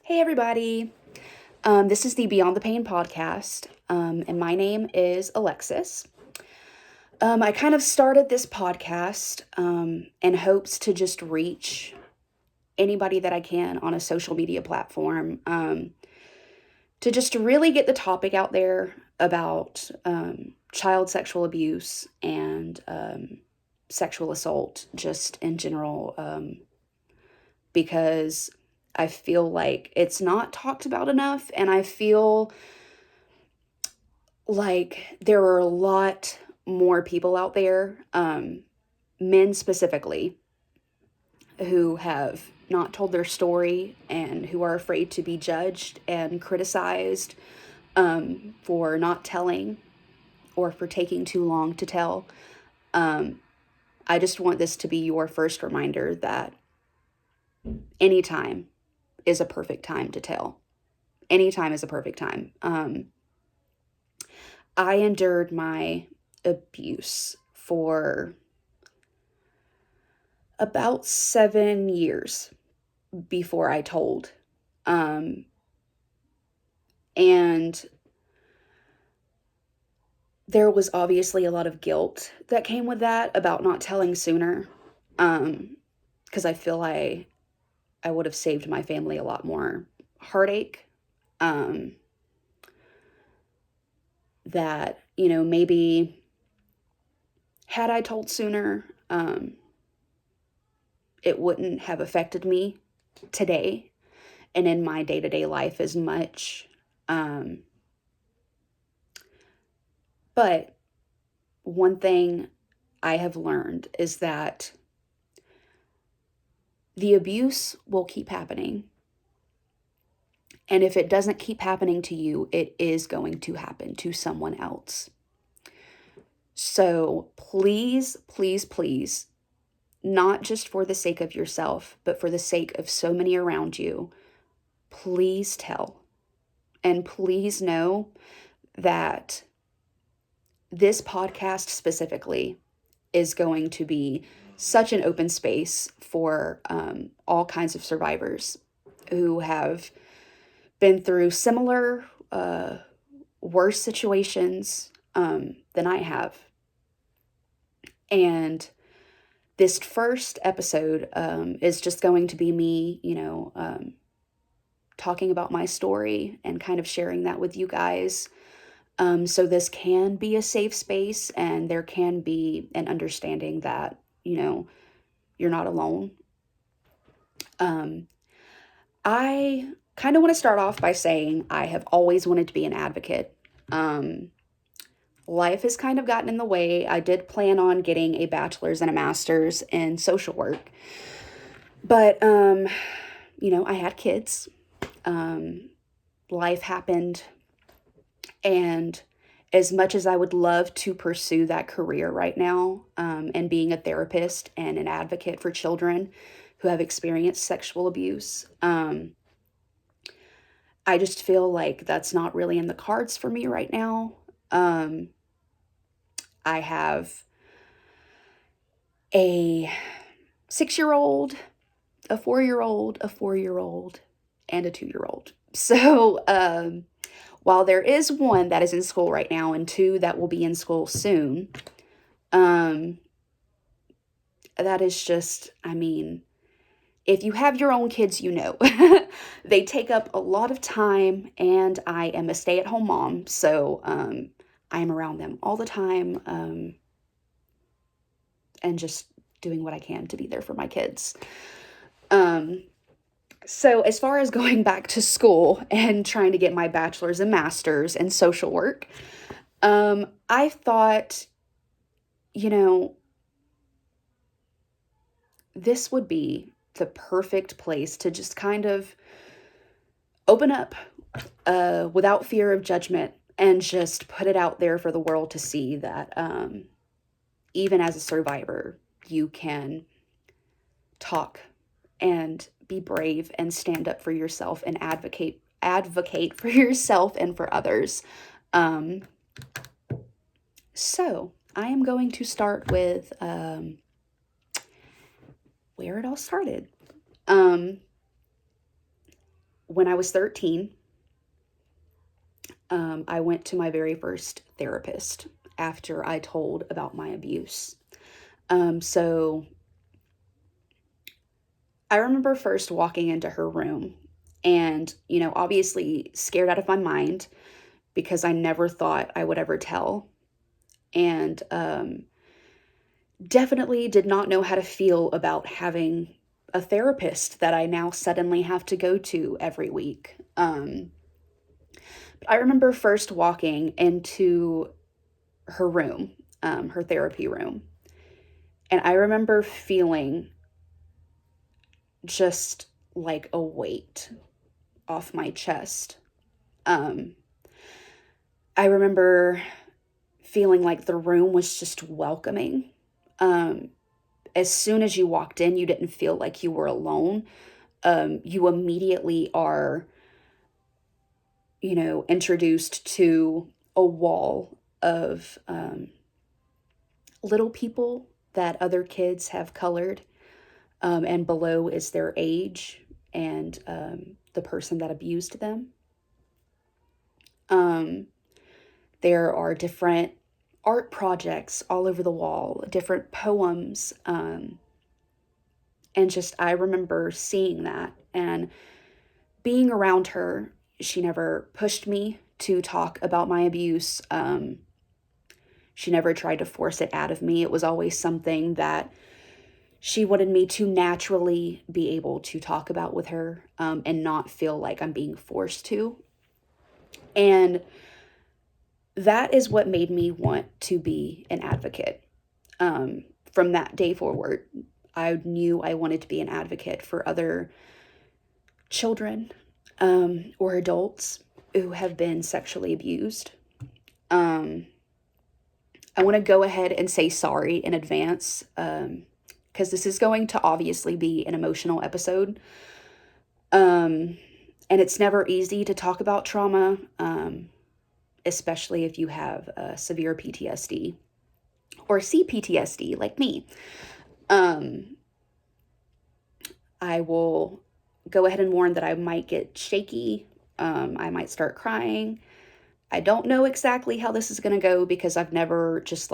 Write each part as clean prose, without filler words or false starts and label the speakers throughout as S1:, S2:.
S1: Hey, everybody. This is the Beyond the Pain podcast, and my name is Alexis. I kind of started this podcast in hopes to just reach anybody that I can on a social media platform to just really get the topic out there about child sexual abuse and sexual assault, just in general, because I feel like it's not talked about enough, and I feel like there are a lot more people out there, men specifically, who have not told their story and who are afraid to be judged and criticized for not telling or for taking too long to tell. Um, I just want this to be your first reminder that anytime is a perfect time to tell. Anytime is a perfect time. I endured my abuse for about 7 years before I told. Um, and there was obviously a lot of guilt that came with that about not telling sooner. Because I feel I would have saved my family a lot more heartache. Um, that, maybe had I told sooner, it wouldn't have affected me today and in my day-to-day life as much. Um, but one thing I have learned is that the abuse will keep happening. And if it doesn't keep happening to you, it is going to happen to someone else. So please, please, please, not just for the sake of yourself, but for the sake of so many around you, please tell. And please know that this podcast specifically is going to be such an open space for all kinds of survivors who have been through similar, worse situations than I have. And this first episode is just going to be me, talking about my story and kind of sharing that with you guys. So this can be a safe space, and there can be an understanding that, you're not alone. I kind of want to start off by saying I have always wanted to be an advocate. Life has kind of gotten in the way. I did plan on getting a bachelor's and a master's in social work, but, I had kids. Life happened, and as much as I would love to pursue that career right now, and being a therapist and an advocate for children who have experienced sexual abuse, I just feel like that's not really in the cards for me right now. I have a 6-year-old, a 4-year-old, a 4-year-old, and a 2-year-old. So, while there is one that is in school right now and two that will be in school soon, that is just, if you have your own kids, they take up a lot of time, and I am a stay-at-home mom, so I am around them all the time, and just doing what I can to be there for my kids. So as far as going back to school and trying to get my bachelor's and master's in social work, I thought, this would be the perfect place to just kind of open up without fear of judgment and just put it out there for the world to see that even as a survivor, you can talk and be brave and stand up for yourself and advocate for yourself and for others. So I am going to start with where it all started. when I was 13, I went to my very first therapist after I told about my abuse. So I remember first walking into her room and, obviously scared out of my mind because I never thought I would ever tell. And definitely did not know how to feel about having a therapist that I now suddenly have to go to every week. I remember first walking into her room, her therapy room, and I remember feeling just like a weight off my chest. Um, I remember feeling like the room was just welcoming. Um, as soon as you walked in, you didn't feel like you were alone. You immediately are, introduced to a wall of little people that other kids have colored, and below is their age and the person that abused them. There are different art projects all over the wall, different poems, and just I remember seeing that and being around her. She never pushed me to talk about my abuse. She never tried to force it out of me. It was always something that she wanted me to naturally be able to talk about with her, and not feel like I'm being forced to. And that is what made me want to be an advocate. From that day forward, I knew I wanted to be an advocate for other children, or adults who have been sexually abused. I want to go ahead and say sorry in advance, because this is going to obviously be an emotional episode. And it's never easy to talk about trauma, especially if you have severe PTSD or CPTSD like me. I will go ahead and warn that I might get shaky. I might start crying. I don't know exactly how this is going to go because I've never just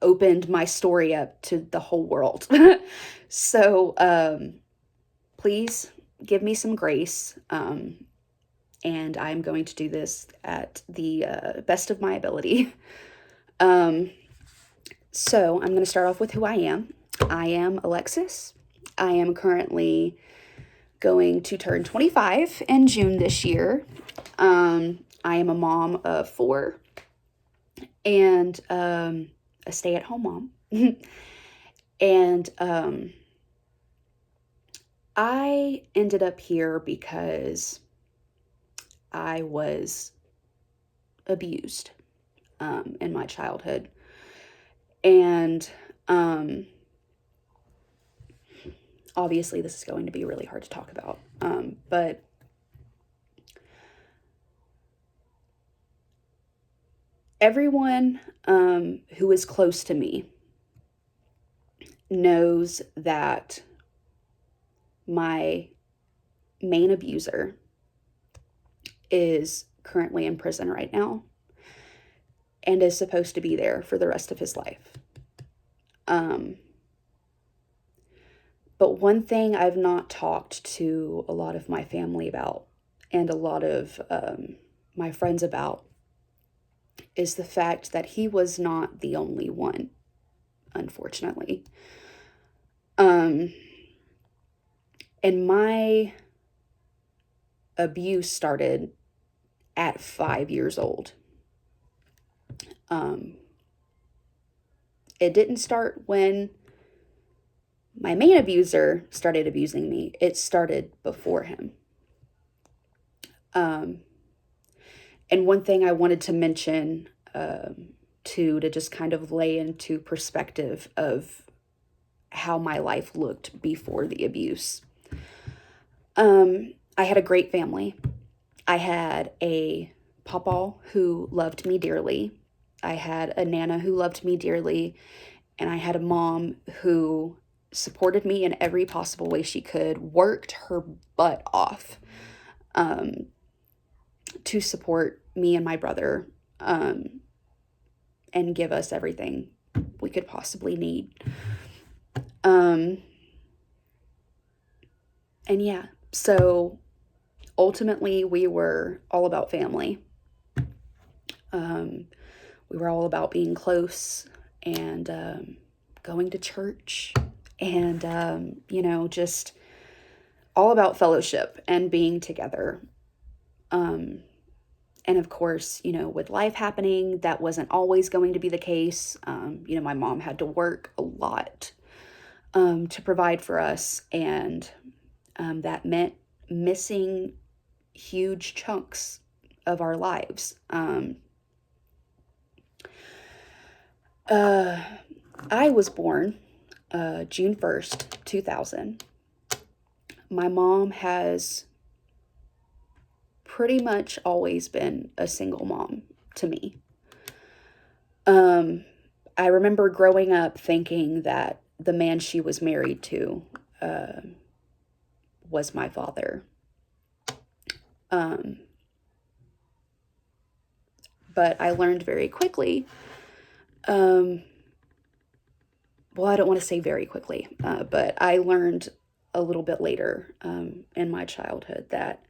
S1: opened my story up to the whole world. So please give me some grace. And I'm going to do this at the best of my ability. So I'm going to start off with who I am. I am Alexis. I am currently going to turn 25 in June this year. I am a mom of 4 and a stay-at-home mom. And I ended up here because I was abused in my childhood. And obviously this is going to be really hard to talk about. But everyone who is close to me knows that my main abuser is currently in prison right now and is supposed to be there for the rest of his life. But one thing I've not talked to a lot of my family about and a lot of my friends about is the fact that he was not the only one, unfortunately. And my abuse started at 5 years old. It didn't start when my main abuser started abusing me. It started before him. And one thing I wanted to mention, to just kind of lay into perspective of how my life looked before the abuse. I had a great family. I had a papa who loved me dearly. I had a nana who loved me dearly. And I had a mom who supported me in every possible way she could, worked her butt off to support me and my brother, and give us everything we could possibly need. And yeah, so ultimately we were all about family. We were all about being close and going to church and, just all about fellowship and being together. And of course, with life happening, that wasn't always going to be the case. My mom had to work a lot to provide for us, and that meant missing huge chunks of our lives. I was born June 1st, 2000. My mom has pretty much always been a single mom to me. I remember growing up thinking that the man she was married to was my father. But I learned very quickly, well, I don't want to say very quickly, but I learned a little bit later in my childhood that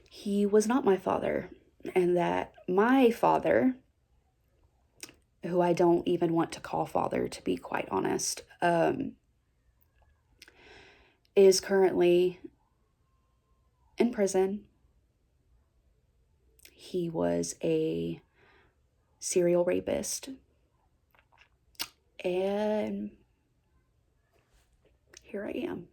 S1: he was not my father, and that my father, who I don't even want to call father, to be quite honest, is currently in prison. He was a serial rapist, and here I am.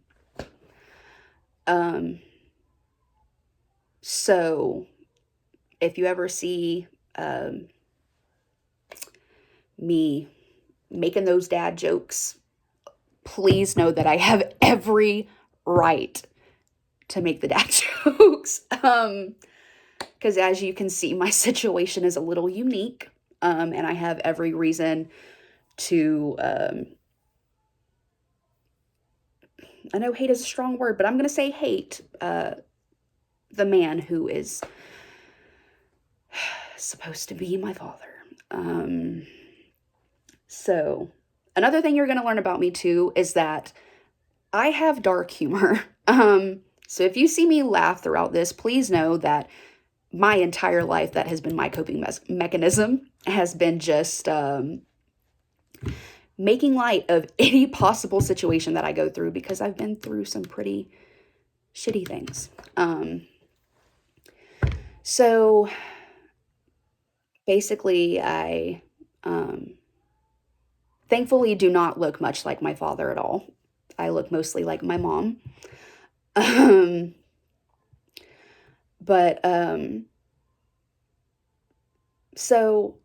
S1: So if you ever see me making those dad jokes, please know that I have every right to make the dad jokes. Because as you can see, my situation is a little unique, and I have every reason to, I know hate is a strong word, but I'm going to say hate the man who is supposed to be my father. So another thing you're going to learn about me too is that I have dark humor. So if you see me laugh throughout this, please know that my entire life that has been my coping mechanism has been just making light of any possible situation that I go through, because I've been through some pretty shitty things. So basically I thankfully do not look much like my father at all. I look mostly like my mom. So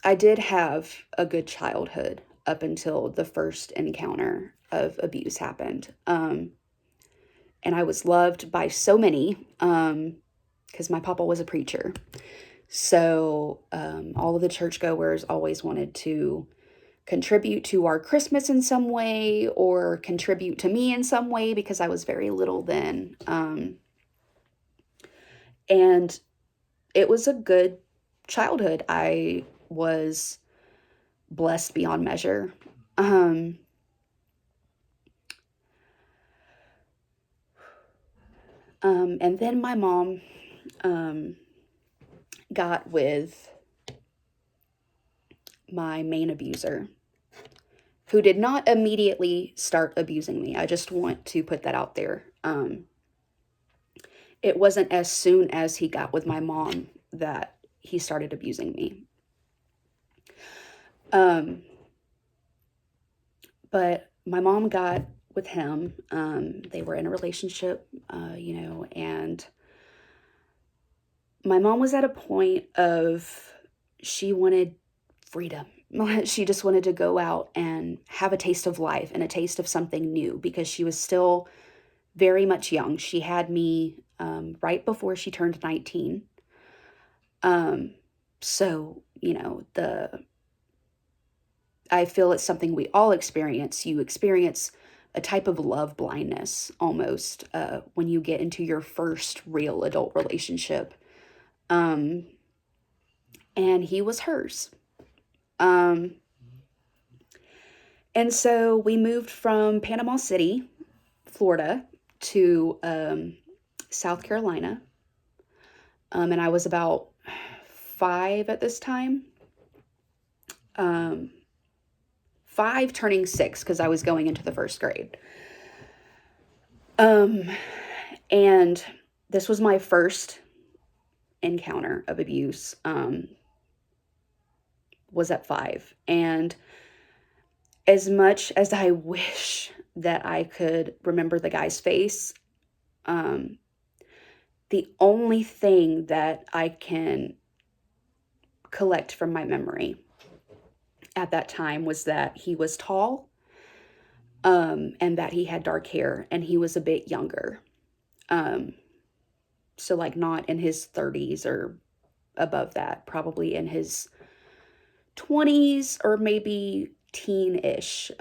S1: I did have a good childhood up until the first encounter of abuse happened. And I was loved by so many, because my papa was a preacher. So all of the churchgoers always wanted to contribute to our Christmas in some way, or contribute to me in some way, because I was very little then. And it was a good childhood. I was blessed beyond measure. And then my mom got with my main abuser, who did not immediately start abusing me. I just want to put that out there. It wasn't as soon as he got with my mom that he started abusing me. But my mom got with him. They were in a relationship, and my mom was at a point of, she wanted freedom. She just wanted to go out and have a taste of life and a taste of something new, because she was still very much young. She had me right before she turned 19. So, I feel it's something we all experience. You experience a type of love blindness almost when you get into your first real adult relationship. Um, and he was hers. Um, and so we moved from Panama City, Florida, to South Carolina. And I was about 5 at this time. Um, 5 turning 6 because I was going into the first grade. Um, and this was my first encounter of abuse, was at 5. And as much as I wish that I could remember the guy's face, um, the only thing that I can collect from my memory at that time was that he was tall, and that he had dark hair, and he was a bit younger. Um, so like not in his 30s or above that, probably in his 20s or maybe teen-ish,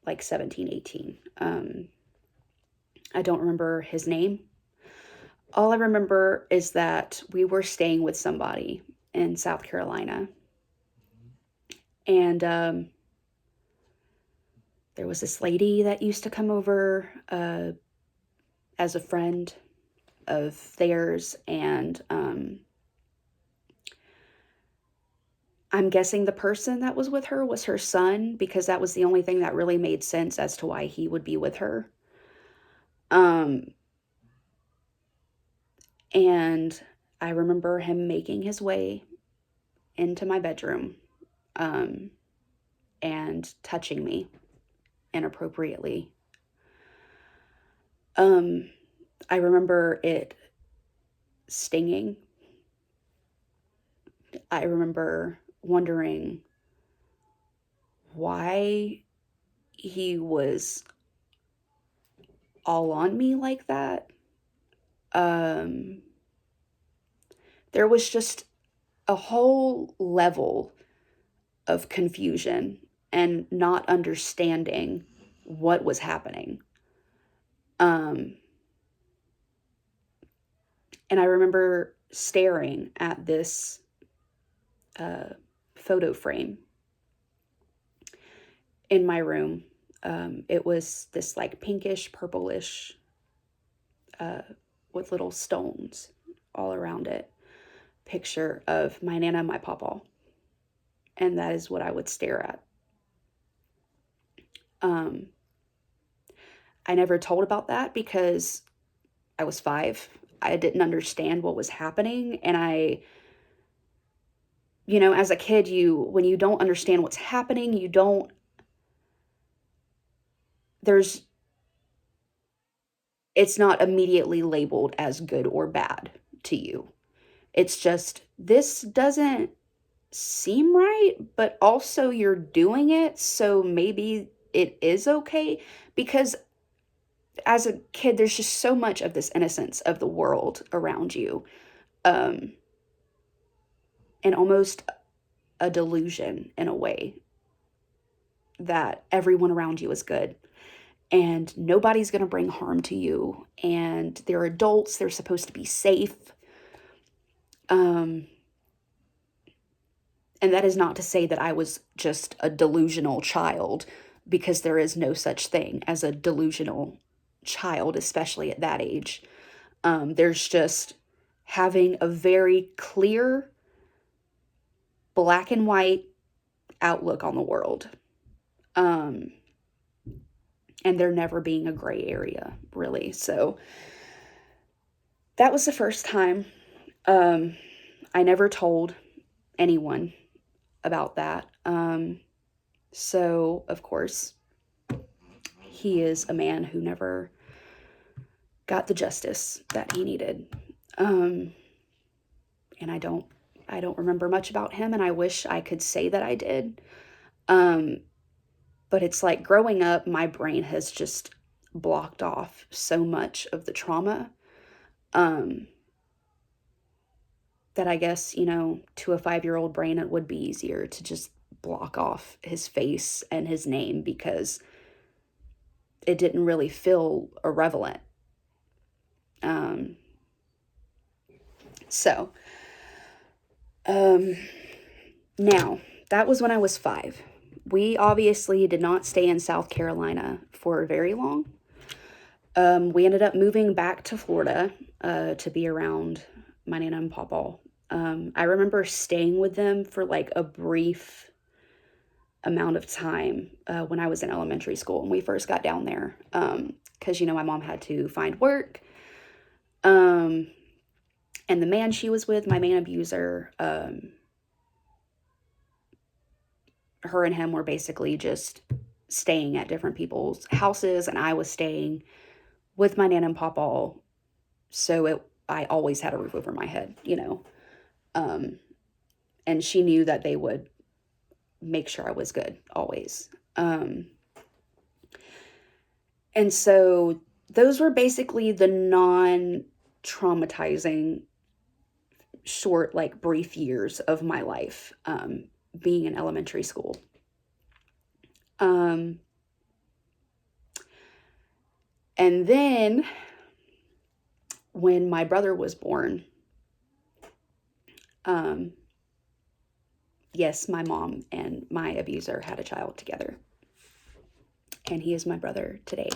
S1: like 17, 18. I don't remember his name. All I remember is that we were staying with somebody in South Carolina. And there was this lady that used to come over as a friend of theirs. And I'm guessing the person that was with her was her son, because that was the only thing that really made sense as to why he would be with her. And I remember him making his way into my bedroom, and touching me inappropriately. I remember it stinging. I remember wondering why he was all on me like that. There was just a whole level of confusion and not understanding what was happening. And I remember staring at this photo frame in my room. It was this like pinkish, purplish, with little stones all around it, picture of my Nana and my Papa. And that is what I would stare at. I never told about that because I was 5. I didn't understand what was happening. And as a kid, when you don't understand what's happening, it's not immediately labeled as good or bad to you. It's just, this doesn't seem right, but also you're doing it, so maybe it is okay. Because as a kid, there's just so much of this innocence of the world around you, and almost a delusion in a way that everyone around you is good and nobody's going to bring harm to you, and they're adults, they're supposed to be safe. And that is not to say that I was just a delusional child, because there is no such thing as a delusional child, especially at that age. There's just having a very clear, black and white outlook on the world. And there never being a gray area, really. So that was the first time. I never told anyone about that. So, of course, he is a man who never got the justice that he needed. And I don't remember much about him, and I wish I could say that I did. But it's like growing up, my brain has just blocked off so much of the trauma, that I guess, to a 5-year-old brain, it would be easier to just block off his face and his name because it didn't really feel irrelevant. Um, so, now, that was when I was 5. We obviously did not stay in South Carolina for very long. We ended up moving back to Florida to be around my Nana and Papa. I remember staying with them for like a brief amount of time when I was in elementary school and we first got down there because, my mom had to find work. And the man she was with, my main abuser, her and him were basically just staying at different people's houses, and I was staying with my Nana and Papa, so I always had a roof over my head, and she knew that they would make sure I was good always. And so those were basically the non-traumatizing short, like brief years of my life, being in elementary school. And then when my brother was born, yes, my mom and my abuser had a child together, and he is my brother today.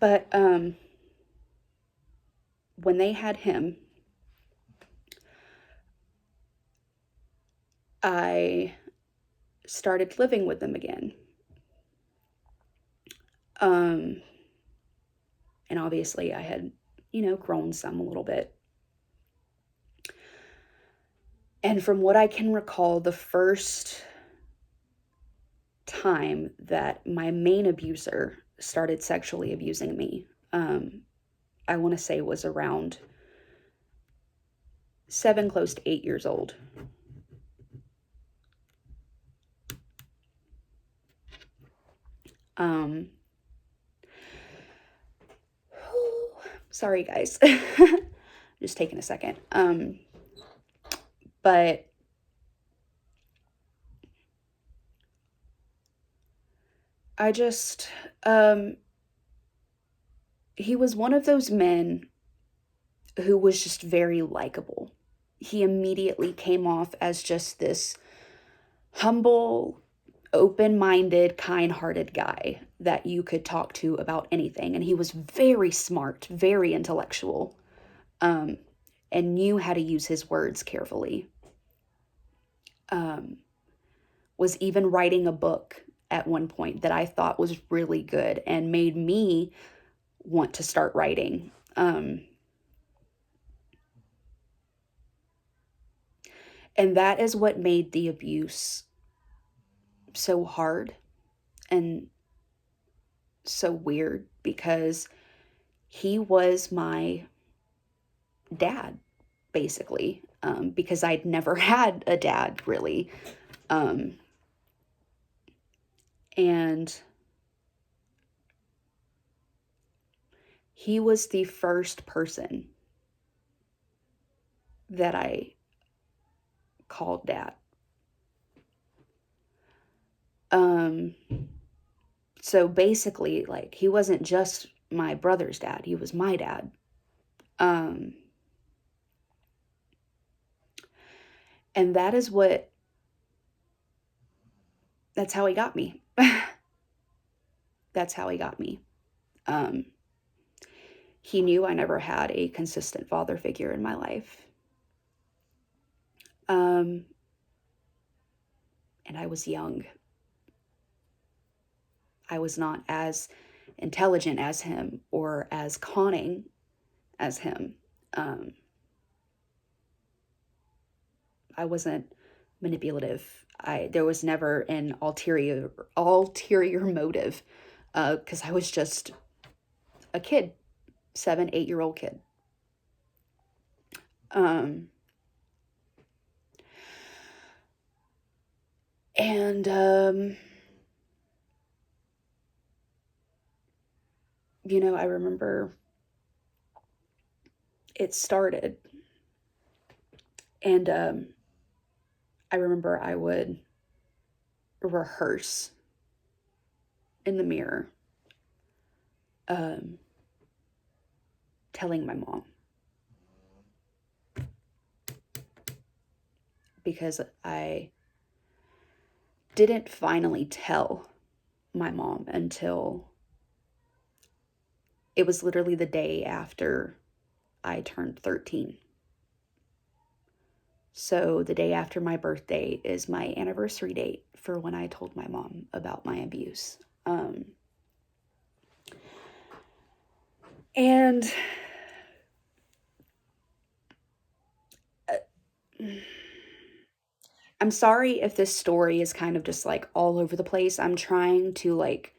S1: But when they had him, I started living with them again. And obviously I had, grown some a little bit. And from what I can recall, the first time that my main abuser started sexually abusing me, I want to say was around 7, close to 8 years old. Sorry guys, just taking a second. But I just, he was one of those men who was just very likable. He immediately came off as just this humble, open-minded, kind-hearted guy that you could talk to about anything. And he was very smart, very intellectual, and knew how to use his words carefully. Was even writing a book at one point that I thought was really good and made me want to start writing. And that is what made the abuse so hard and so weird, because he was my dad, basically, because I'd never had a dad, really. And he was the first person that I called dad. So basically, like, he wasn't just my brother's dad, he was my dad. And that's how he got me. That's how he got me. He knew I never had a consistent father figure in my life. And I was young. I was not as intelligent as him or as conning as him. I wasn't manipulative. There was never an ulterior motive, because I was just a kid, 7, 8-year-old kid. And I remember it started And I remember I would rehearse in the mirror, um, telling my mom, because I didn't finally tell my mom until it was literally the day after I turned 13. So the day after my birthday is my anniversary date for when I told my mom about my abuse. And I'm sorry if this story is kind of just like all over the place. I'm trying to like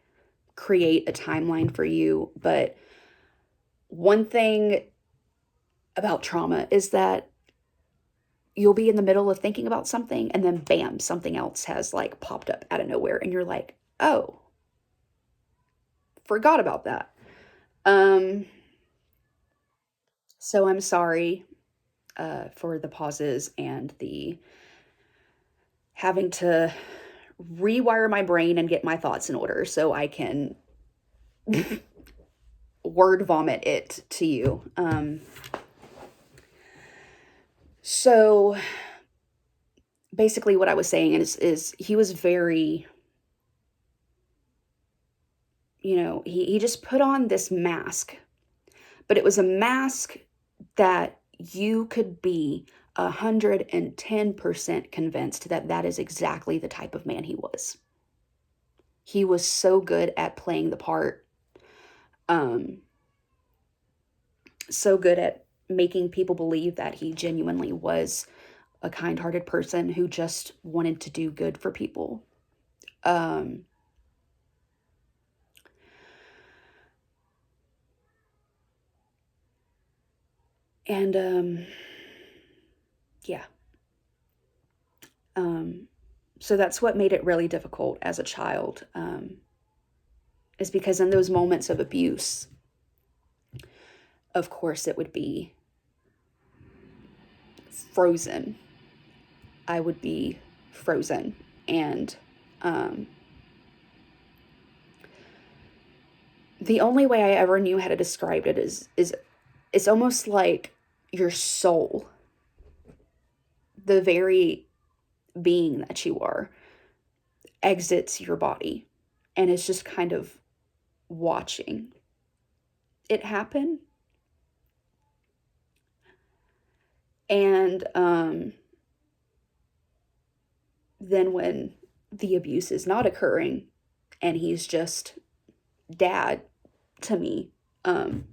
S1: create a timeline for you, but one thing about trauma is that you'll be in the middle of thinking about something and then bam, something else has like popped up out of nowhere and you're like, "Oh, forgot about that." Um so I'm sorry for the pauses and the having to rewire my brain and get my thoughts in order so I can word vomit it to you. So basically what I was saying is he was very, he just put on this mask, but it was a mask that you could be 110% convinced that that is exactly the type of man he was. He was so good at playing the part, um, so good at making people believe that he genuinely was a kind-hearted person who just wanted to do good for people. Um, and yeah. Um, so that's what made it really difficult as a child, is because in those moments of abuse, of course, it would be frozen. I would be frozen. And um, the only way I ever knew how to describe it is it's almost like your soul, the very being that you are, exits your body and is just kind of watching it happen. And then when the abuse is not occurring and he's just dad to me, I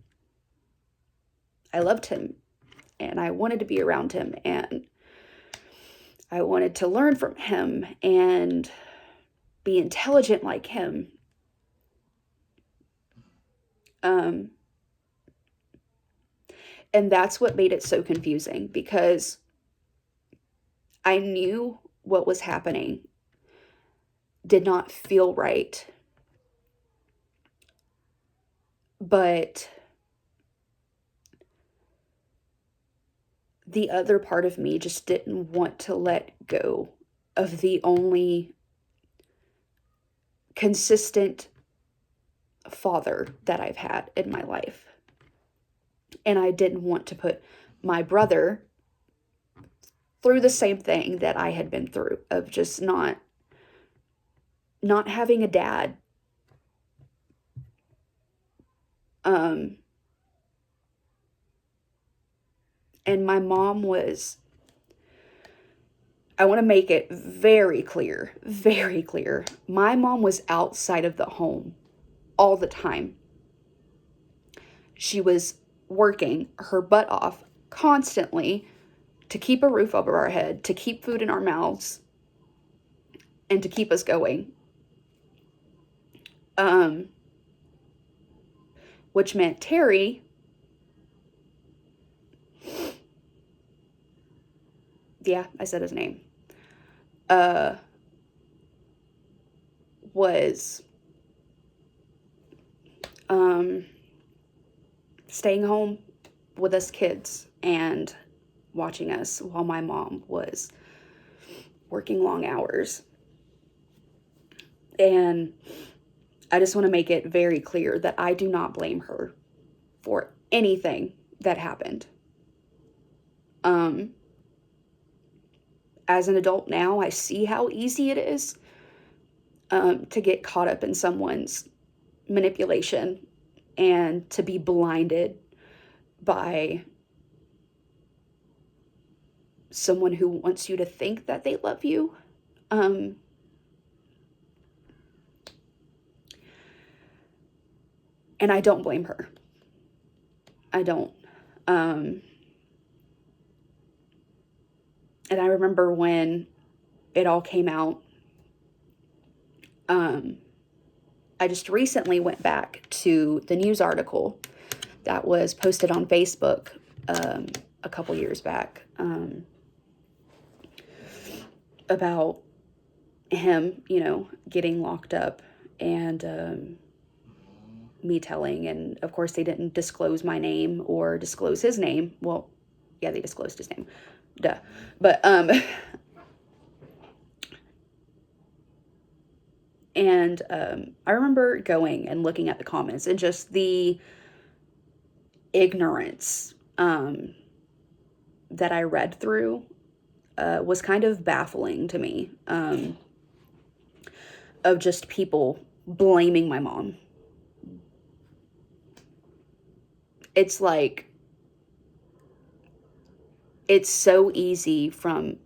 S1: loved him and I wanted to be around him and I wanted to learn from him and be intelligent like him. Um, and that's what made it so confusing because I knew what was happening did not feel right, but the other part of me just didn't want to let go of the only consistent father that I've had in my life. And I didn't want to put my brother through the same thing that I had been through of just not having a dad. Um and my mom was, I want to make it very clear, very clear. My mom was outside of the home all the time. She was working her butt off constantly to keep a roof over our head, to keep food in our mouths, and to keep us going. Um, which meant Terry, yeah, I said his name, uh, was um, staying home with us kids and watching us while my mom was working long hours. And I just want to make it very clear that I do not blame her for anything that happened. As an adult now, I see how easy it is to get caught up in someone's manipulation and to be blinded by someone who wants you to think that they love you. And I don't blame her. I don't. And I remember when it all came out, I just recently went back to the news article that was posted on Facebook a couple years back about him, getting locked up, and me telling, and of course they didn't disclose my name or disclose his name. Well, yeah, they disclosed his name. Duh. But, and I remember going and looking at the comments and just the ignorance that I read through was kind of baffling to me, of just people blaming my mom. It's like, it's so easy from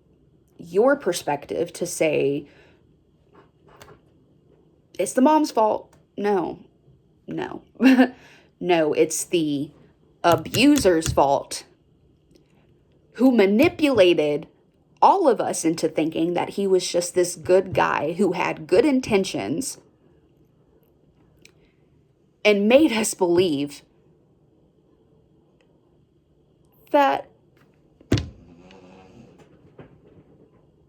S1: your perspective to say, it's the mom's fault. No. No, it's the abuser's fault, who manipulated all of us into thinking that he was just this good guy who had good intentions and made us believe that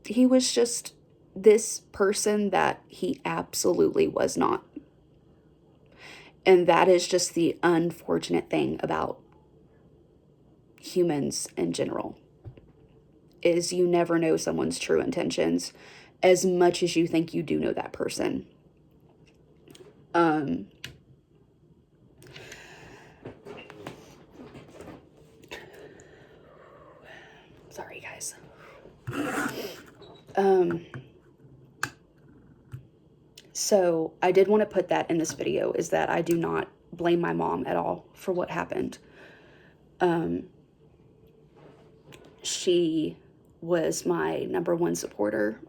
S1: he was just this person that he absolutely was not. And that is just the unfortunate thing about humans in general, is you never know someone's true intentions as much as you think you do know that person. Sorry, guys. So I did want to put that in this video, is that I do not blame my mom at all for what happened. She was my number one supporter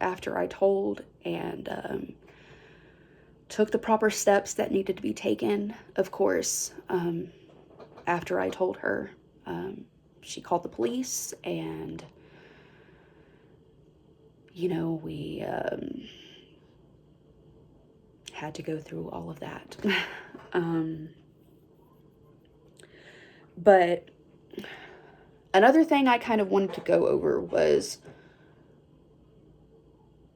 S1: after I told, and took the proper steps that needed to be taken, of course. After I told her, she called the police, and, we had to go through all of that. But another thing I kind of wanted to go over was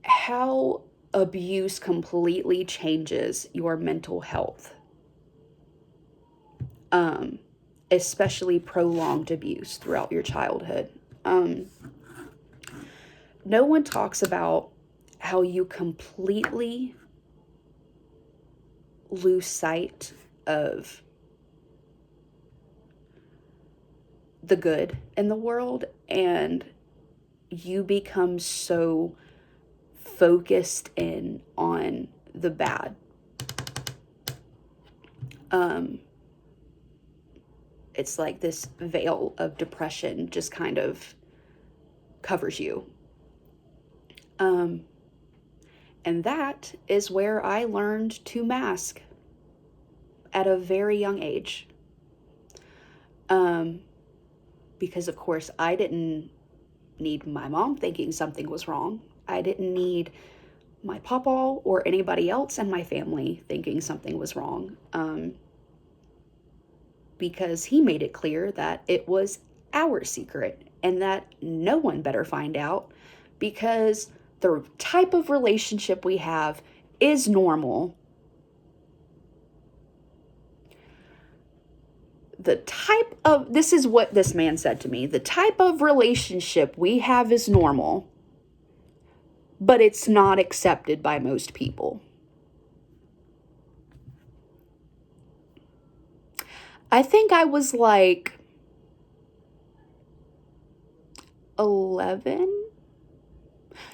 S1: how abuse completely changes your mental health. Especially prolonged abuse throughout your childhood. No one talks about how you completely lose sight of the good in the world, and you become so focused in on the bad. It's like this veil of depression just kind of covers you. And that is where I learned to mask at a very young age. Because of course I didn't need my mom thinking something was wrong. I didn't need my papa or anybody else in my family thinking something was wrong. Because he made it clear that it was our secret and that no one better find out, because the type of relationship we have is normal. this is what this man said to me, the type of relationship we have is normal, but it's not accepted by most people. I think I was like 11.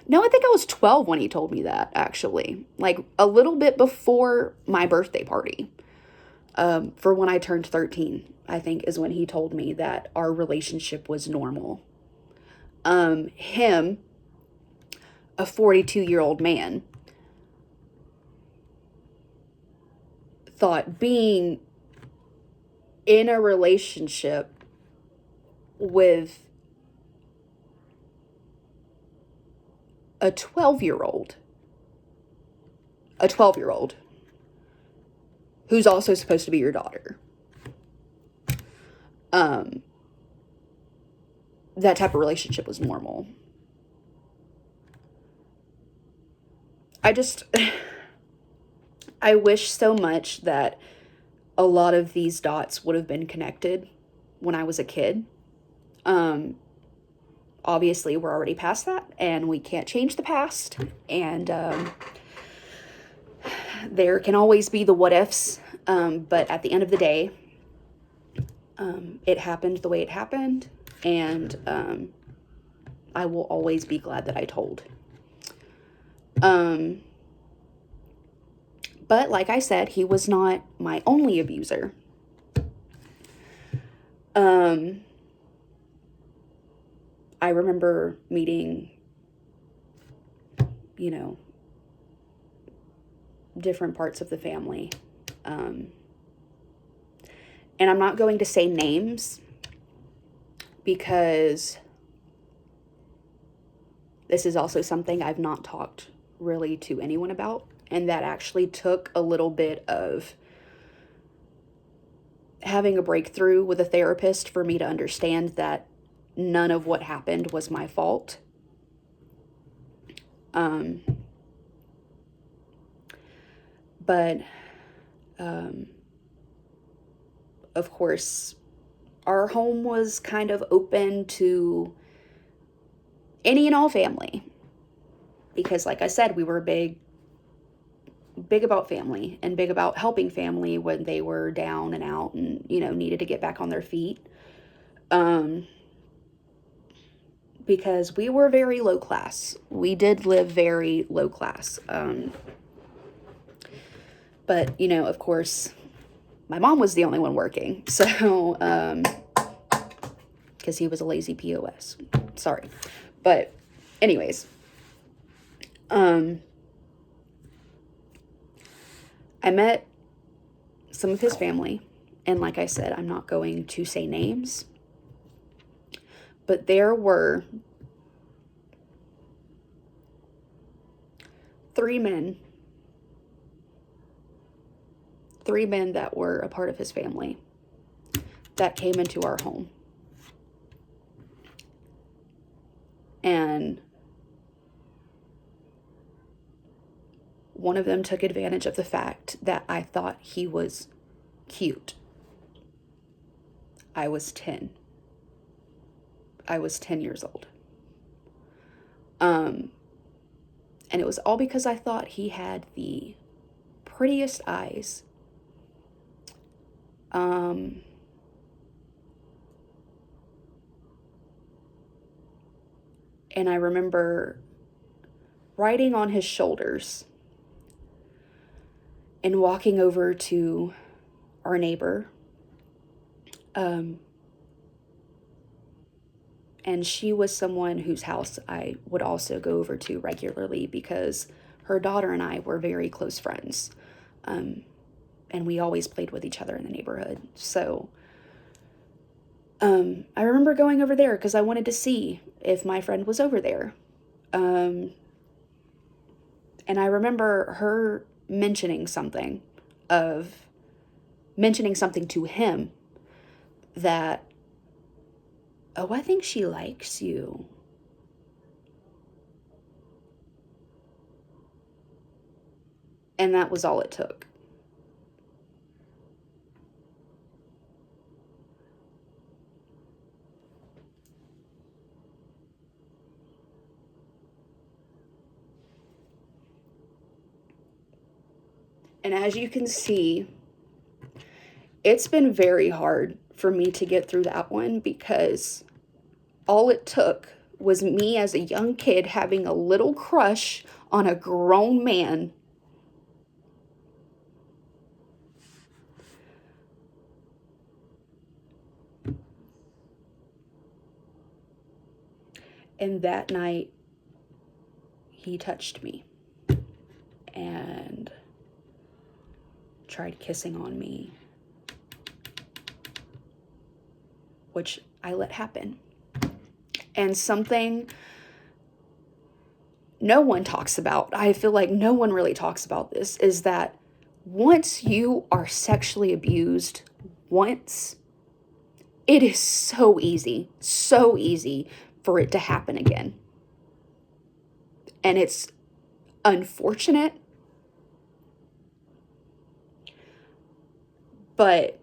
S1: No, I think I was 12 when he told me that, actually. Like a little bit before my birthday party. For when I turned 13, I think is when he told me that our relationship was normal. Him, a 42-year-old man, thought being in a relationship with a 12-year-old who's also supposed to be your daughter, that type of relationship was normal. I wish so much that a lot of these dots would have been connected when I was a kid. Obviously, we're already past that, and we can't change the past, and there can always be the what ifs, but at the end of the day, it happened the way it happened, and I will always be glad that I told. But like I said, he was not my only abuser. I remember meeting, different parts of the family. And I'm not going to say names because this is also something I've not talked really to anyone about. And that actually took a little bit of having a breakthrough with a therapist for me to understand that none of what happened was my fault. But of course, our home was kind of open to any and all family. Because like I said, we were big about family and big about helping family when they were down and out and, needed to get back on their feet. Because we were very low class. We did live very low class. But, of course, my mom was the only one working. So, because he was a lazy POS. Sorry. But anyways, I met some of his family. And like I said, I'm not going to say names. But there were 3 men that were a part of his family that came into our home. And one of them took advantage of the fact that I thought he was cute. I was 10. I was 10 years old. And it was all because I thought he had the prettiest eyes. And I remember riding on his shoulders and walking over to our neighbor. And she was someone whose house I would also go over to regularly because her daughter and I were very close friends. And we always played with each other in the neighborhood. So I remember going over there because I wanted to see if my friend was over there. And I remember her mentioning something to him that, oh, I think she likes you. And that was all it took. And as you can see, it's been very hard for me to get through that one, because all it took was me as a young kid having a little crush on a grown man. And that night, he touched me and tried kissing on me, which I let happen. And something no one talks about, I feel like no one really talks about this, is that once you are sexually abused once, it is so easy for it to happen again. And it's unfortunate, but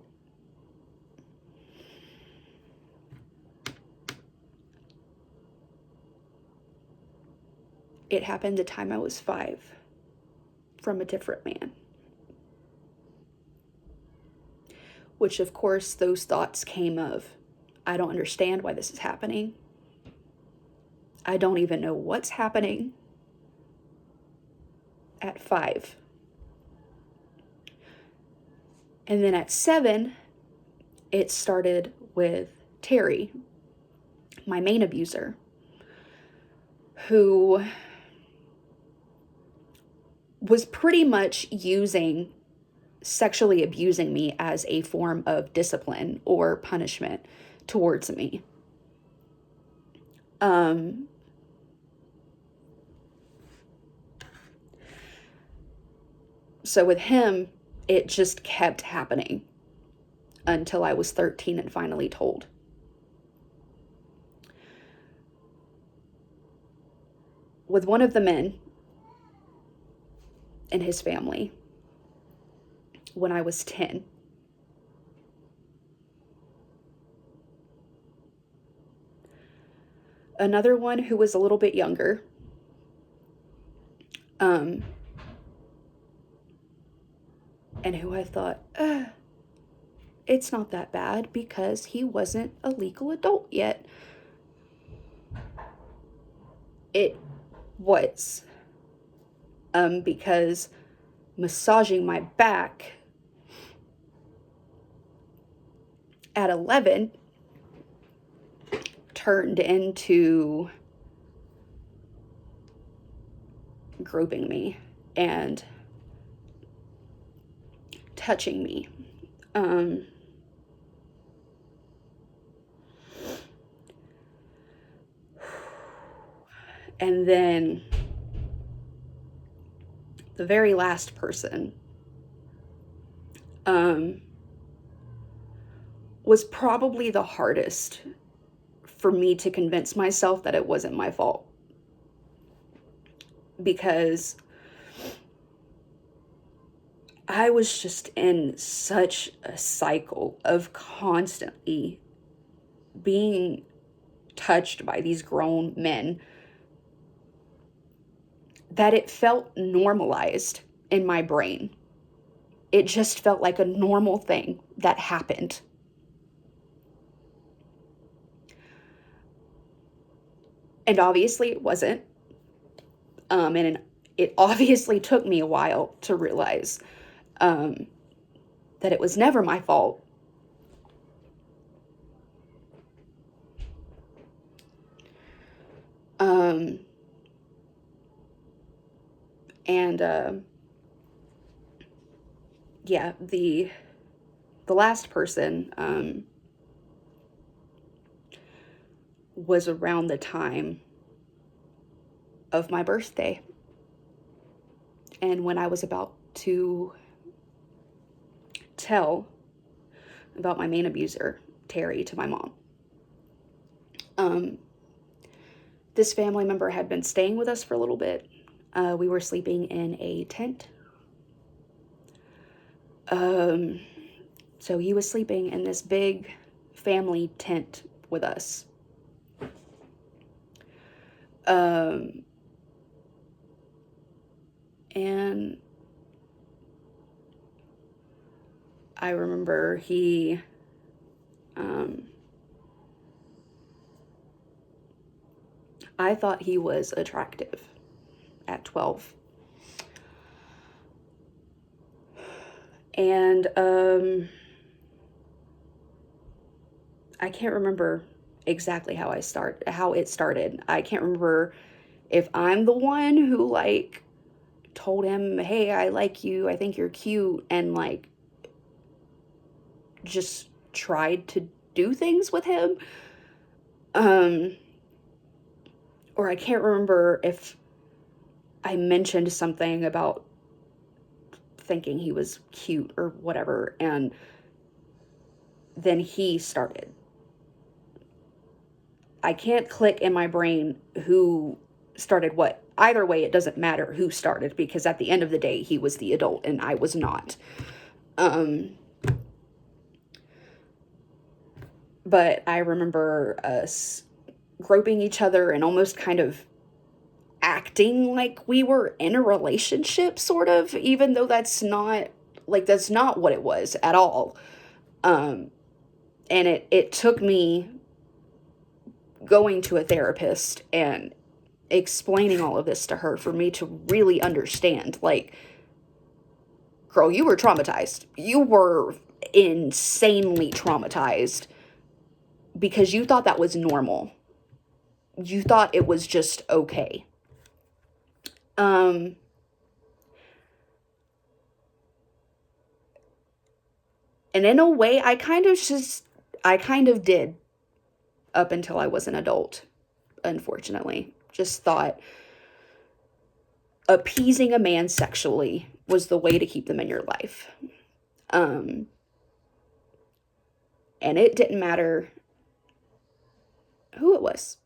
S1: it happened the time I was 5 from a different man. Which, of course, those thoughts came of, I don't understand why this is happening. I don't even know what's happening at 5. And then at 7, it started with Terry, my main abuser, who was pretty much sexually abusing me as a form of discipline or punishment towards me. So with him, it just kept happening until I was 13 and finally told. With one of the men in his family, when I was 10, another one who was a little bit younger, and who I thought, it's not that bad because he wasn't a legal adult yet. It was, because massaging my back at 11 turned into groping me and touching me. And then the very last person was probably the hardest for me to convince myself that it wasn't my fault. Because I was just in such a cycle of constantly being touched by these grown men that it felt normalized in my brain. It just felt like a normal thing that happened. And obviously it wasn't. And it obviously took me a while to realize that it was never my fault. Yeah, the last person was around the time of my birthday. And when I was about to tell about my main abuser, Terry, to my mom, this family member had been staying with us for a little bit. We were sleeping in a tent. So he was sleeping in this big family tent with us. And I remember he, I thought he was attractive at 12. And I can't remember exactly how it started. I can't remember if I'm the one who like told him, "Hey, I like you. I think you're cute," and like just tried to do things with him. Or I can't remember if I mentioned something about thinking he was cute or whatever, and then he started. I can't click in my brain who started what. Either way, it doesn't matter who started, because at the end of the day, he was the adult and I was not. But I remember us groping each other and almost kind of acting like we were in a relationship, sort of, even though that's not what it was at all. And it took me going to a therapist and explaining all of this to her for me to really understand, like, girl, you were traumatized. You were insanely traumatized because you thought that was normal. You thought it was just okay. And in a way, I kind of did up until I was an adult, unfortunately. Just thought appeasing a man sexually was the way to keep them in your life. And it didn't matter who it was.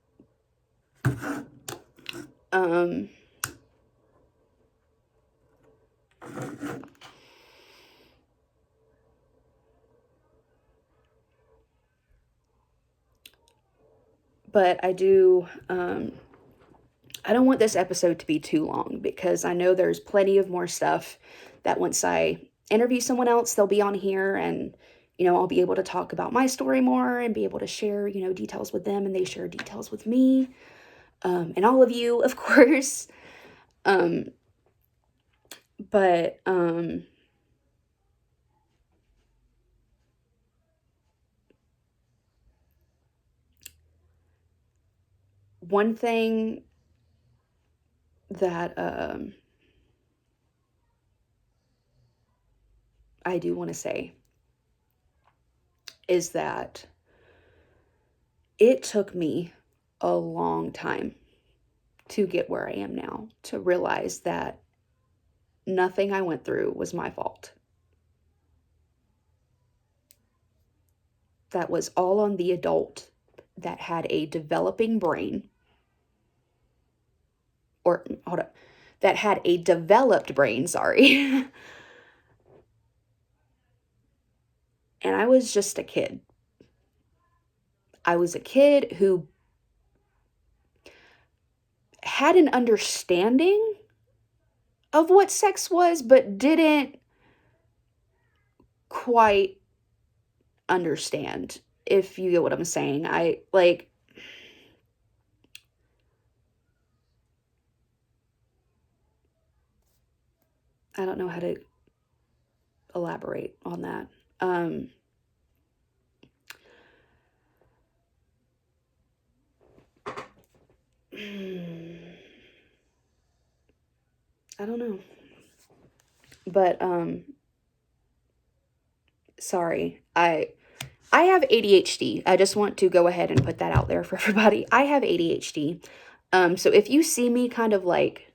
S1: But I do, I don't want this episode to be too long, because I know there's plenty of more stuff that once I interview someone else, they'll be on here, and, I'll be able to talk about my story more and be able to share, details with them, and they share details with me, and all of you, of course. But, one thing that, I do want to say is that it took me a long time to get where I am now, to realize that nothing I went through was my fault. That was all on the adult that had a developing brain, or hold up, that had a developed brain, sorry. And I was just a kid. I was a kid who had an understanding of what sex was, but didn't quite understand, if you get what I'm saying. I don't know how to elaborate on that. I don't know. But sorry. I have ADHD. I just want to go ahead and put that out there for everybody. I have ADHD. So if you see me kind of like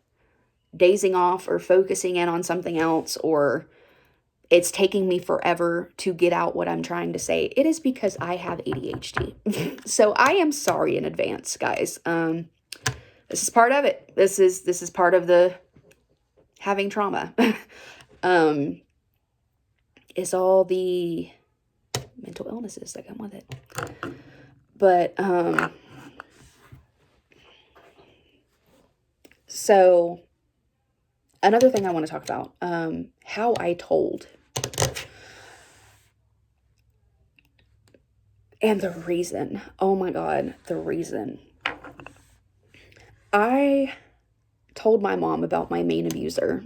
S1: dazing off or focusing in on something else, or it's taking me forever to get out what I'm trying to say, it is because I have ADHD. So I am sorry in advance, guys. This is part of it. This is part of the having trauma. Is all the mental illnesses that come with it. But so another thing I want to talk about, how I told. And the reason, oh my God, the reason. I told my mom about my main abuser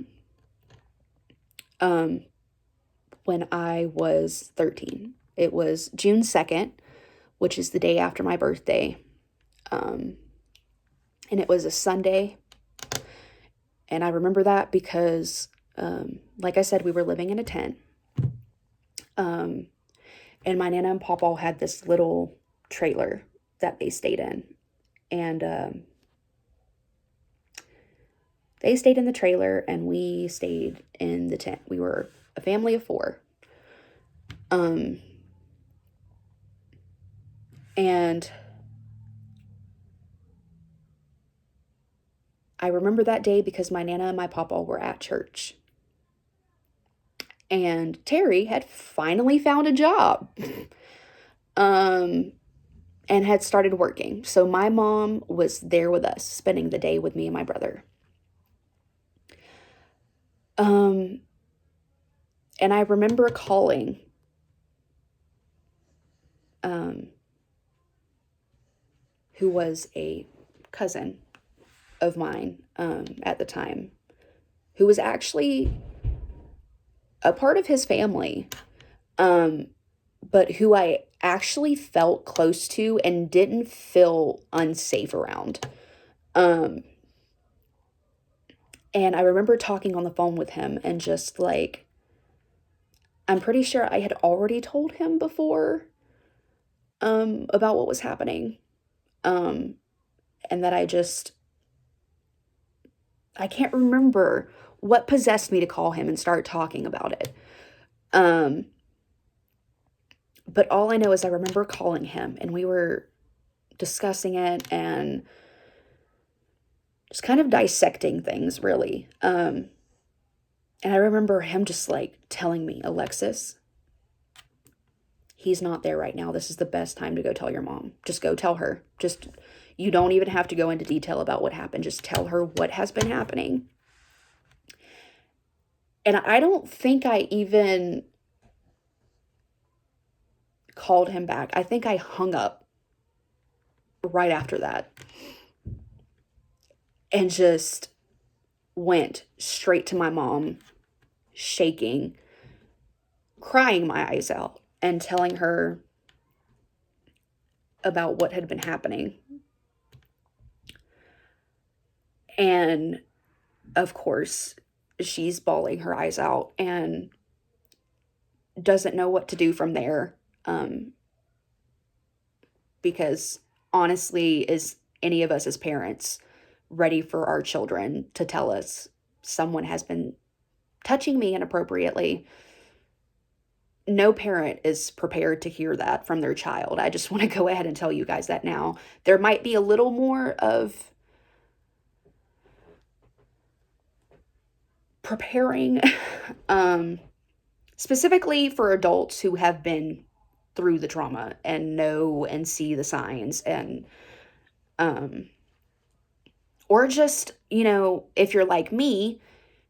S1: when I was 13. It was June 2nd, which is the day after my birthday. And it was a Sunday. And I remember that because, like I said, we were living in a tent. And my Nana and Papa had this little trailer that they stayed in. And they stayed in the trailer and we stayed in the tent. We were a family of 4. And I remember that day because my Nana and my Papa were at church. And Terry had finally found a job. And had started working. So my mom was there with us, spending the day with me and my brother. And I remember calling who was a cousin of mine at the time, who was actually a part of his family, but who I actually felt close to and didn't feel unsafe around. And I remember talking on the phone with him and just like, I'm pretty sure I had already told him before about what was happening. And that I can't remember what possessed me to call him and start talking about it. But all I know is I remember calling him and we were discussing it and just kind of dissecting things, really. And I remember him just like telling me, Alexis, he's not there right now. This is the best time to go tell your mom. Just go tell her. You don't even have to go into detail about what happened. Just tell her what has been happening. And I don't think I even called him back. I think I hung up right after that and just went straight to my mom, shaking, crying my eyes out, and telling her about what had been happening. And of course, she's bawling her eyes out and doesn't know what to do from there. Because honestly, is any of us as parents ready for our children to tell us someone has been touching me inappropriately? No parent is prepared to hear that from their child. I just want to go ahead and tell you guys that now. There might be a little more of preparing, specifically for adults who have been through the trauma and know and see the signs, and or just, if you're like me,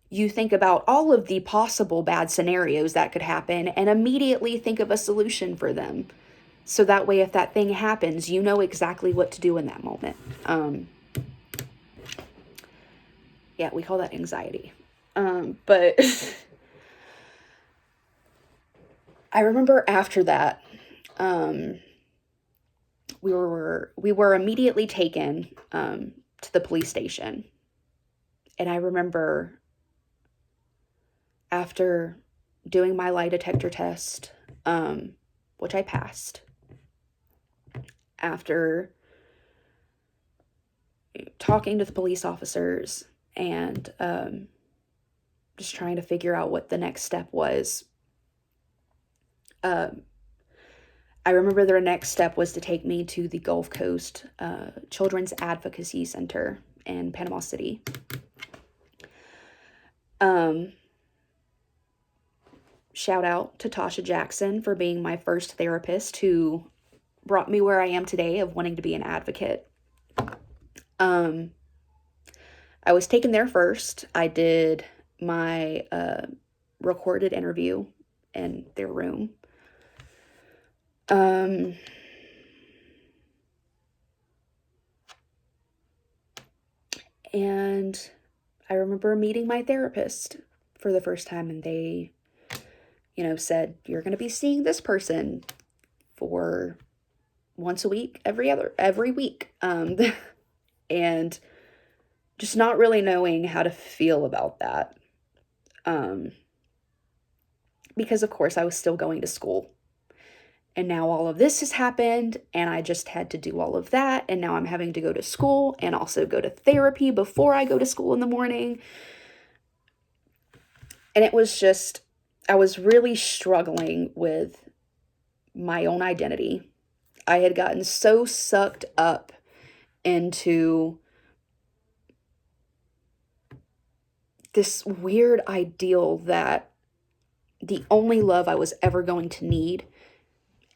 S1: you think about all of the possible bad scenarios that could happen and immediately think of a solution for them. So that way, if that thing happens, you know exactly what to do in that moment. Yeah, we call that anxiety. But I remember after that, we were immediately taken to the police station. And I remember after doing my lie detector test, which I passed, after talking to the police officers and just trying to figure out what the next step was, I remember their next step was to take me to the Gulf Coast Children's Advocacy Center in Panama City. Shout out to Tasha Jackson for being my first therapist who brought me where I am today of wanting to be an advocate. I was taken there first. I did my recorded interview in their room. And I remember meeting my therapist for the first time, and they, said, you're going to be seeing this person for once a week, every week. And just not really knowing how to feel about that. Because of course I was still going to school. And now all of this has happened, and I just had to do all of that. And now I'm having to go to school and also go to therapy before I go to school in the morning. And it was just, I was really struggling with my own identity. I had gotten so sucked up into this weird ideal that the only love I was ever going to need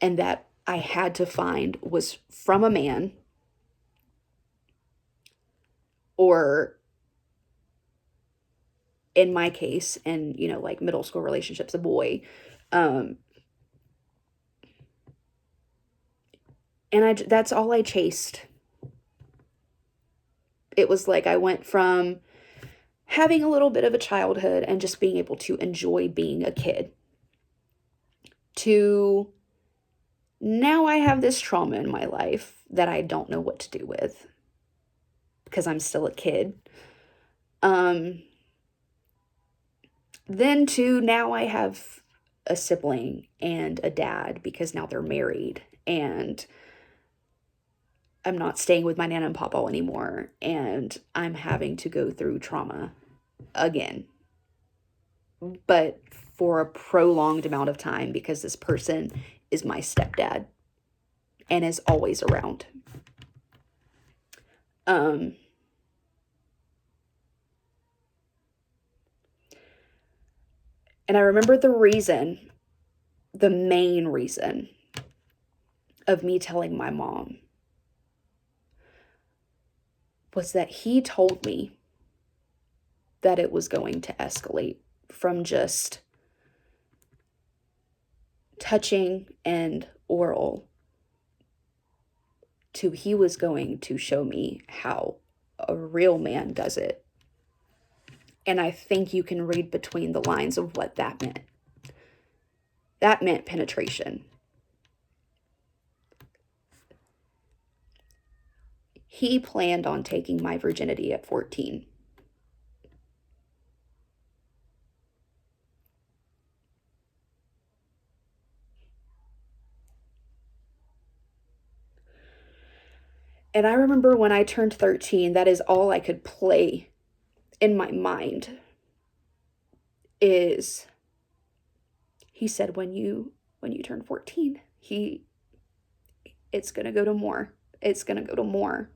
S1: and that I had to find was from a man, or in my case, in, like middle school relationships, a boy. And that's all I chased. It was like I went from having a little bit of a childhood and just being able to enjoy being a kid to now I have this trauma in my life that I don't know what to do with because I'm still a kid. Then to now I have a sibling and a dad because now they're married, and I'm not staying with my nana and papa anymore, and I'm having to go through trauma again, but for a prolonged amount of time because this person is my stepdad and is always around. And I remember the main reason of me telling my mom was that he told me that it was going to escalate from just touching and oral to he was going to show me how a real man does it. And I think you can read between the lines of what that meant. That meant penetration. He planned on taking my virginity at 14. And I remember when I turned 13, that is all I could play in my mind is he said, when you turn 14, it's going to go to more. It's going to go to more.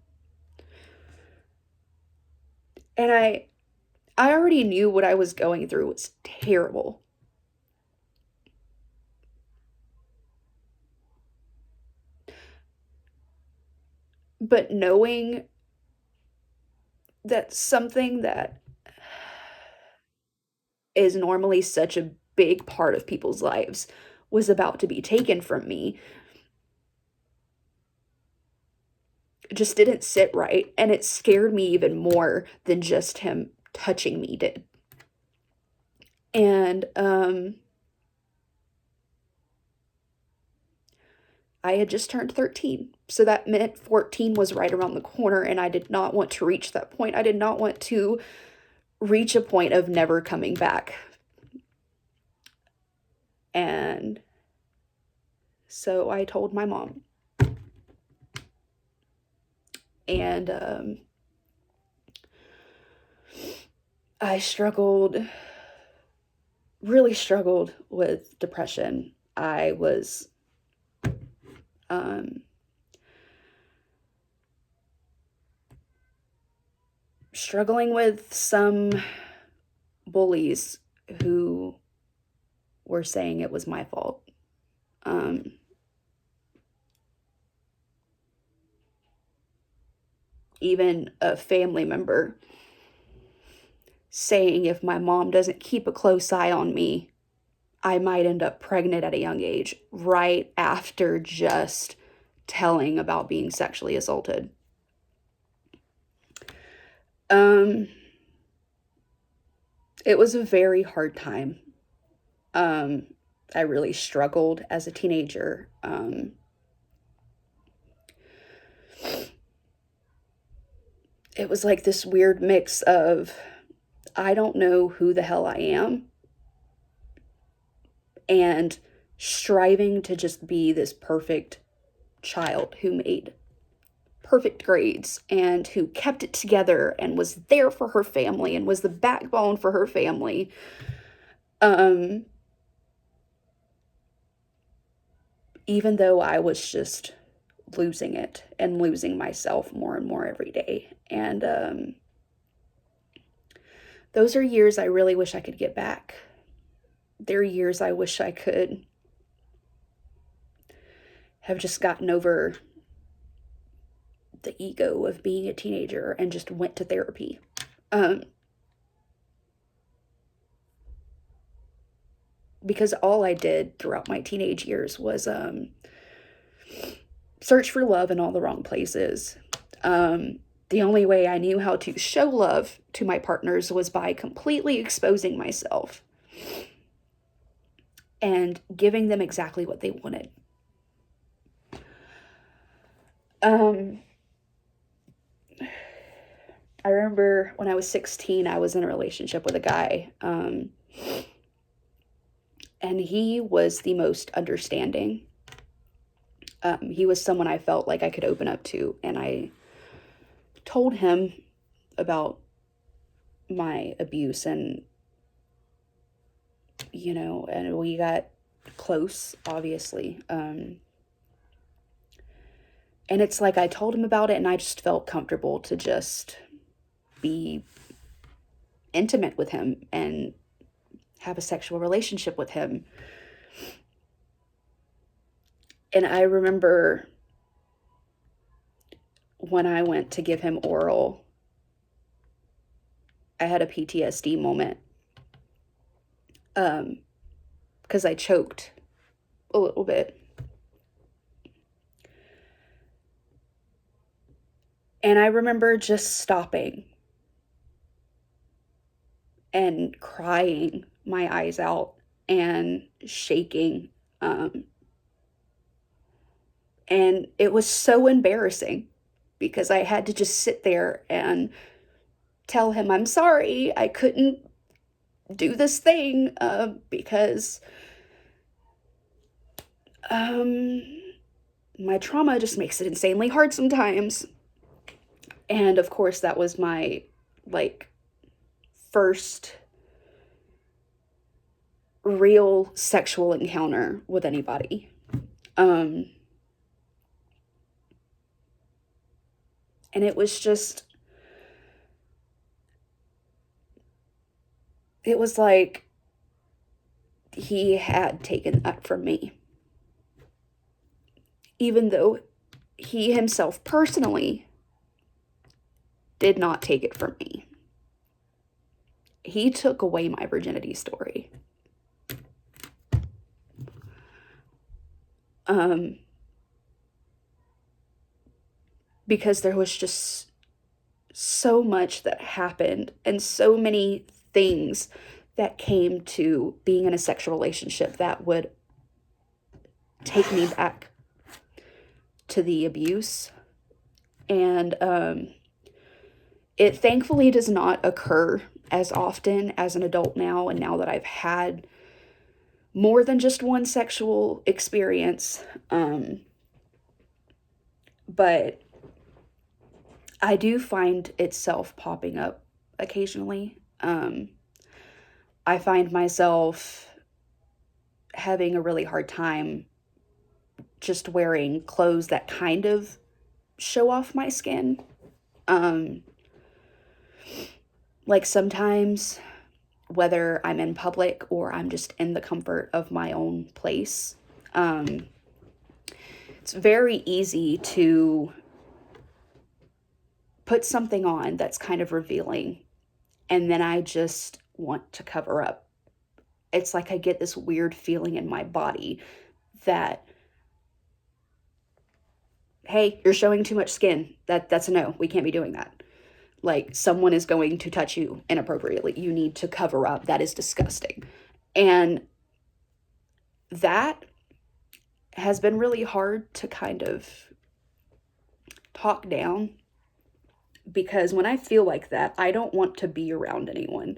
S1: And I already knew what I was going through was terrible. But knowing that something that is normally such a big part of people's lives was about to be taken from me just didn't sit right. And it scared me even more than just him touching me did. And I had just turned 13. So that meant 14 was right around the corner, and I did not want to reach that point. I did not want to reach a point of never coming back. And so I told my mom. And I really struggled with depression. I was struggling with some bullies who were saying it was my fault. Even a family member saying if my mom doesn't keep a close eye on me, I might end up pregnant at a young age, right after just telling about being sexually assaulted. Um, it was a very hard time. Um, I really struggled as a teenager. It was like this weird mix of I don't know who the hell I am and striving to just be this perfect child who made perfect grades and who kept it together and was there for her family and was the backbone for her family. Um, Even though I was just losing it and losing myself more and more every day. And those are years I really wish I could get back. They're years I wish I could have just gotten over the ego of being a teenager and just went to therapy. Um, because all I did throughout my teenage years was search for love in all the wrong places. The only way I knew how to show love to my partners was by completely exposing myself and giving them exactly what they wanted. I remember when I was 16, I was in a relationship with a guy, and he was the most understanding. He was someone I felt like I could open up to, and I told him about my abuse, and and we got close, obviously. And it's like I told him about it, and I just felt comfortable to just be intimate with him and have a sexual relationship with him. And I remember when I went to give him oral, I had a PTSD moment, because I choked a little bit. And I remember just stopping and crying my eyes out and shaking. And it was so embarrassing because I had to just sit there and tell him, I'm sorry, I couldn't do this thing because my trauma just makes it insanely hard sometimes. And of course, that was my first real sexual encounter with anybody. And it was just, it was like he had taken that from me. Even though he himself personally did not take it from me. He took away my virginity story. Because there was just so much that happened and so many things that came to being in a sexual relationship that would take me back to the abuse. And it thankfully does not occur as often as an adult now, and now that I've had more than just one sexual experience. But I do find itself popping up occasionally. I find myself having a really hard time just wearing clothes that kind of show off my skin. Like sometimes, whether I'm in public or I'm just in the comfort of my own place, it's very easy to put something on that's kind of revealing, and then I just want to cover up. It's like I get this weird feeling in my body that, hey, you're showing too much skin. That's a no. We can't be doing that. Like, someone is going to touch you inappropriately. You need to cover up. That is disgusting. And that has been really hard to kind of talk down, because when I feel like that, I don't want to be around anyone.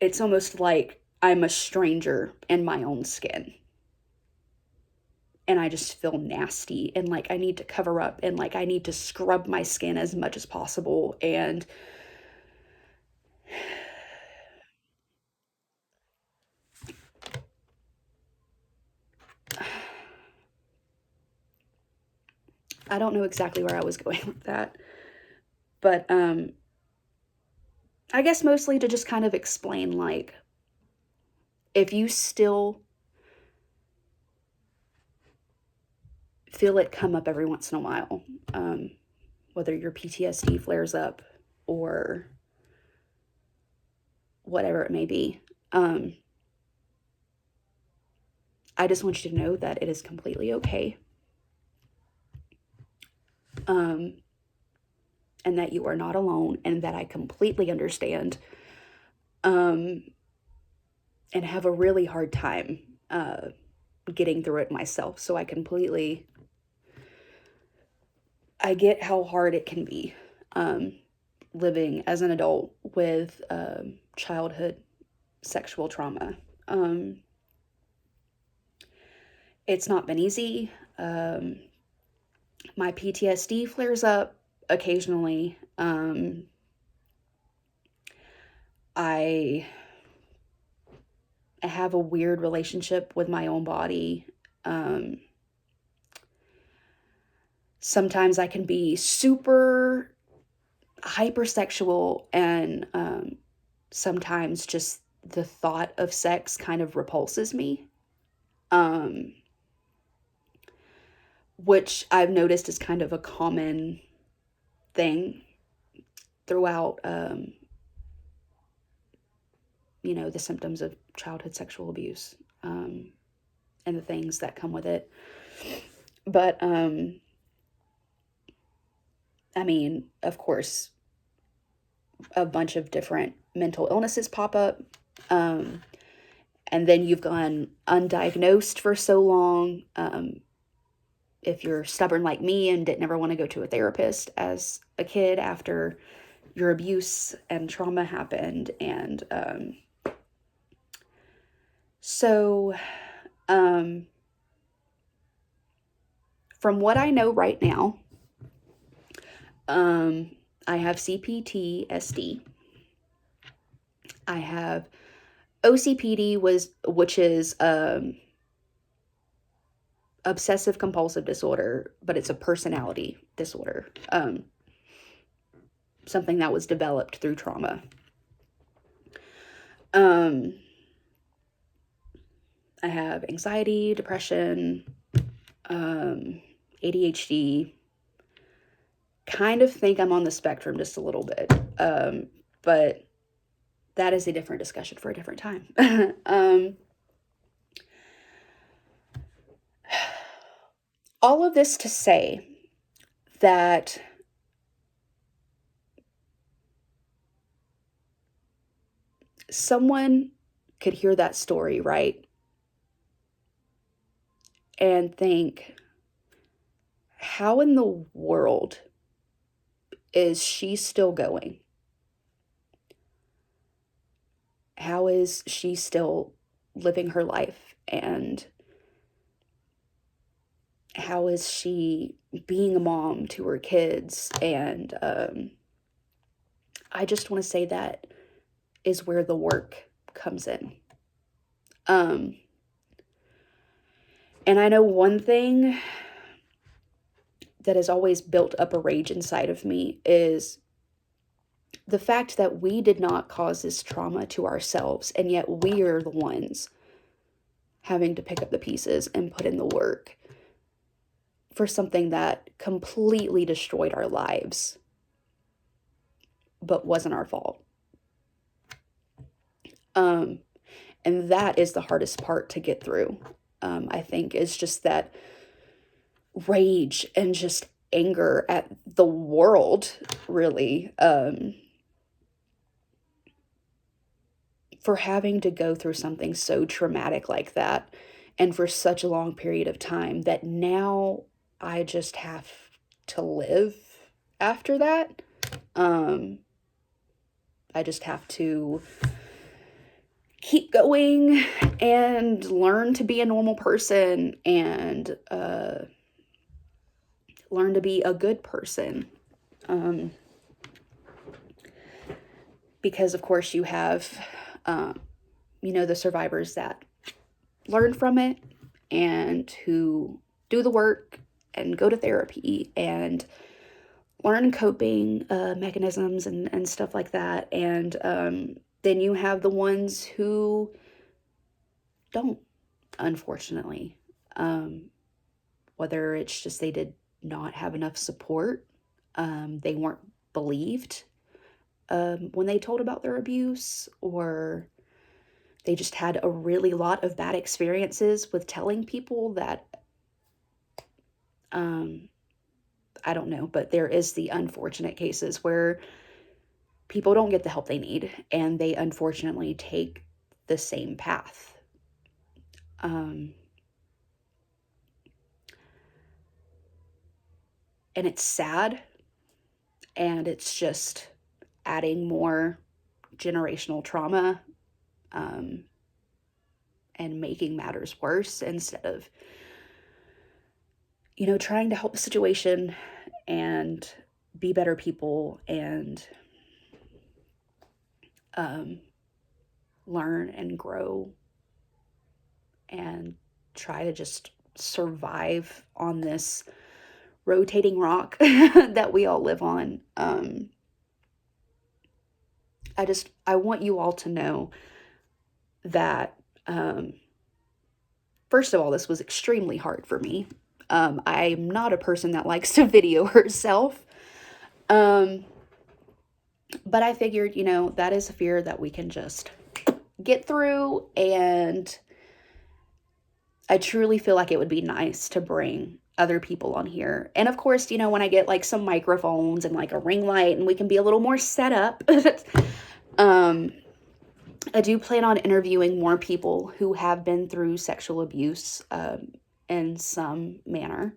S1: It's almost like I'm a stranger in my own skin. And I just feel nasty, and like I need to cover up, and like I need to scrub my skin as much as possible. And I don't know exactly where I was going with that, but I guess mostly to just kind of explain, like, if you still feel it come up every once in a while, whether your PTSD flares up or whatever it may be, I just want you to know that it is completely okay, and that you are not alone, and that I completely understand, and have a really hard time getting through it myself. So I get how hard it can be, living as an adult with childhood sexual trauma. It's not been easy. My PTSD flares up occasionally. I have a weird relationship with my own body. Sometimes I can be super hypersexual, and sometimes just the thought of sex kind of repulses me, which I've noticed is kind of a common thing throughout, the symptoms of childhood sexual abuse, and the things that come with it. But, I mean, of course, a bunch of different mental illnesses pop up. And then you've gone undiagnosed for so long. If you're stubborn like me and didn't ever want to go to a therapist as a kid after your abuse and trauma happened. And so from what I know right now, I have CPTSD. I have OCPD, which is obsessive compulsive disorder, but it's a personality disorder. Something that was developed through trauma. I have anxiety, depression, ADHD. Kind of think I'm on the spectrum just a little bit, but that is a different discussion for a different time. All of this to say that someone could hear that story, right, and think, how in the world is she still going? How is she still living her life? And how is she being a mom to her kids? And I just want to say that is where the work comes in. And I know one thing that has always built up a rage inside of me is the fact that we did not cause this trauma to ourselves, and yet we are the ones having to pick up the pieces and put in the work for something that completely destroyed our lives, but wasn't our fault. And that is the hardest part to get through, I think, is just that rage and just anger at the world, really, for having to go through something so traumatic like that and for such a long period of time that now I just have to live after that. I just have to keep going and learn to be a normal person and learn to be a good person. Because, of course, you have, the survivors that learn from it and who do the work and go to therapy and learn coping mechanisms and stuff like that. And then you have the ones who don't, unfortunately. Whether it's just they did not have enough support, they weren't believed when they told about their abuse, or they just had a really lot of bad experiences with telling people that, I don't know, but there is the unfortunate cases where people don't get the help they need and they unfortunately take the same path. And it's sad, and it's just adding more generational trauma, and making matters worse instead of, trying to help the situation and be better people and learn and grow and try to just survive on this rotating rock that we all live on. I want you all to know that, first of all, this was extremely hard for me. I'm not a person that likes to video herself. But I figured, that is a fear that we can just get through. And I truly feel like it would be nice to bring other people on here. And of course, when I get like some microphones and like a ring light and we can be a little more set up, I do plan on interviewing more people who have been through sexual abuse in some manner.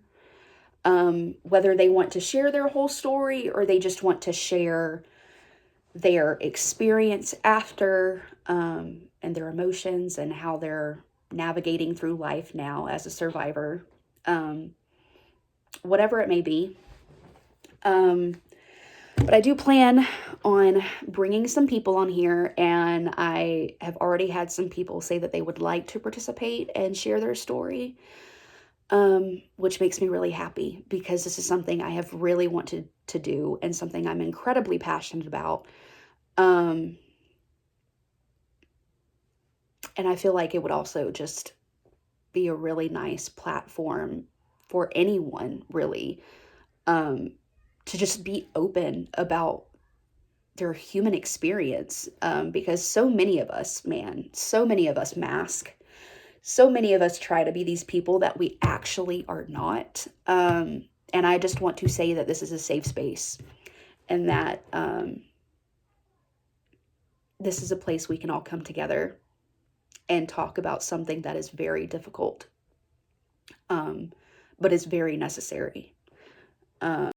S1: Whether they want to share their whole story or they just want to share their experience after, and their emotions and how they're navigating through life now as a survivor, whatever it may be. But I do plan on bringing some people on here, and I have already had some people say that they would like to participate and share their story, which makes me really happy because this is something I have really wanted to do and something I'm incredibly passionate about. And I feel like it would also just be a really nice platform for anyone, really, to just be open about their human experience, because so many of us mask. So many of us try to be these people that we actually are not. And I just want to say that this is a safe space and that this is a place we can all come together and talk about something that is very difficult, but is very necessary.